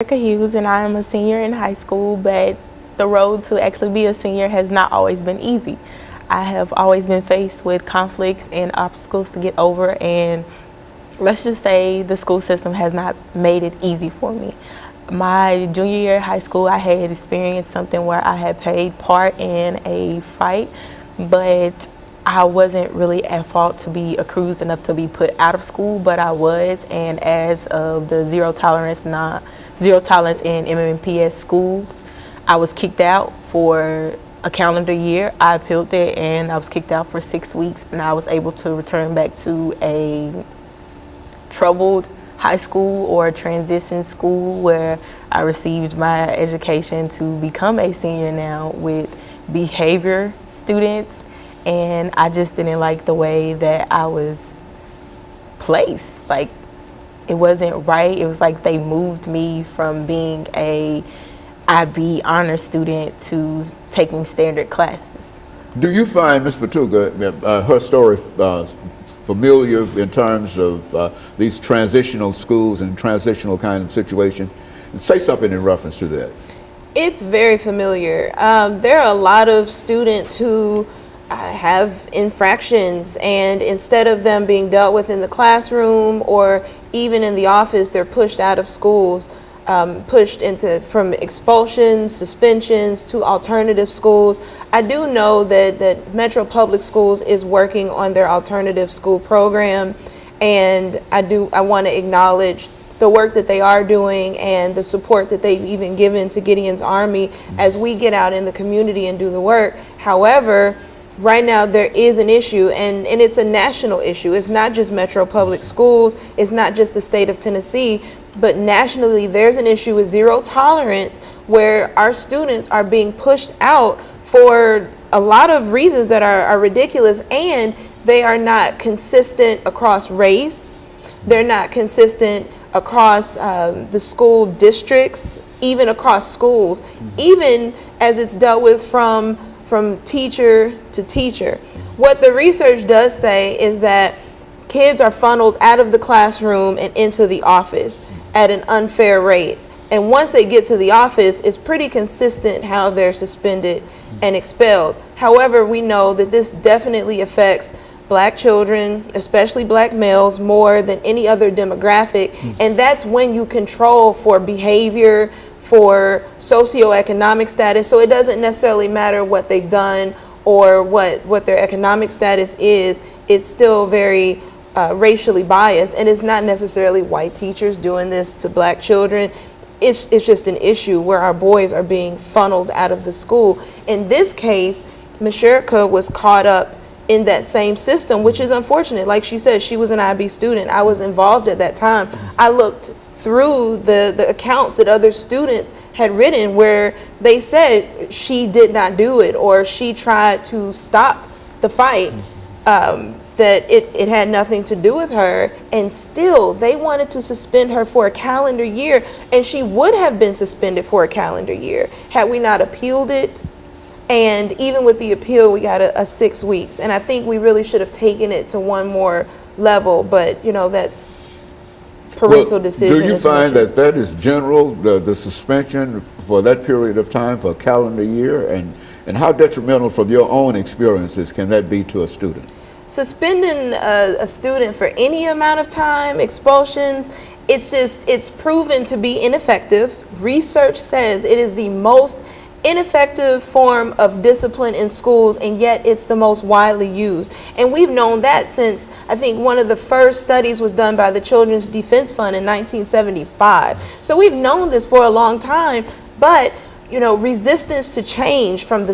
Hughes and I am a senior in high school, but the road to actually be a senior has not always been easy. I have always been faced with conflicts and obstacles to get over, and let's just say the school system has not made it easy for me. My junior year of high school, I had experienced something where I had played part in a fight, but I wasn't really at fault to be accused enough to be put out of school, but I was, and as of the zero tolerance in MMPS schools, I was kicked out for a calendar year. I appealed it and I was kicked out for 6 weeks, and I was able to return back to a troubled high school or a transition school where I received my education to become a senior now with behavior students. And I just didn't like the way that I was placed. Like, it wasn't right. It was like they moved me from being a IB honor student to taking standard classes. Do you find Ms. Fatuga, her story familiar in terms of these transitional schools and transitional kind of situation? And say something in reference to that. It's very familiar. There are a lot of students who have infractions, and instead of them being dealt with in the classroom or even in the office, they're pushed out of schools, pushed into from expulsions, suspensions to alternative schools. I do know that Metro Public Schools is working on their alternative school program, and I want to acknowledge the work that they are doing and the support that they've even given to Gideon's Army as we get out in the community and do the work. However, right now there is an issue, and it's a national issue. It's not just Metro Public Schools, it's not just the state of Tennessee, but nationally there's an issue with zero tolerance where our students are being pushed out for a lot of reasons that are ridiculous, and they are not consistent across race. They're not consistent across the school districts, even across schools, even as it's dealt with from teacher to teacher. What the research does say is that kids are funneled out of the classroom and into the office at an unfair rate. And once they get to the office, it's pretty consistent how they're suspended and expelled. However, we know that this definitely affects Black children, especially Black males, more than any other demographic. And that's when you control for behavior, for socioeconomic status. So it doesn't necessarily matter what they've done or what their economic status is. It's still very racially biased, and it's not necessarily white teachers doing this to Black children. It's just an issue where our boys are being funneled out of the school. In this case, Mashirka was caught up in that same system, which is unfortunate. Like she said, she was an IB student. I was involved at that time. I looked through the accounts that other students had written where they said she did not do it, or she tried to stop the fight, that it had nothing to do with her, and still they wanted to suspend her for a calendar year, and she would have been suspended for a calendar year had we not appealed it. And even with the appeal, we got a 6 weeks, and I think we really should have taken it to one more level, but you know, that's parental decision. Do you find that is general, the suspension for that period of time, for a calendar year, and how detrimental from your own experiences can that be to a student? Suspending a student for any amount of time, expulsions, it's proven to be ineffective. Research says it is the most ineffective form of discipline in schools, and yet it's the most widely used. And we've known that since, I think, one of the first studies was done by the Children's Defense Fund in 1975. So we've known this for a long time, but you know, resistance to change from the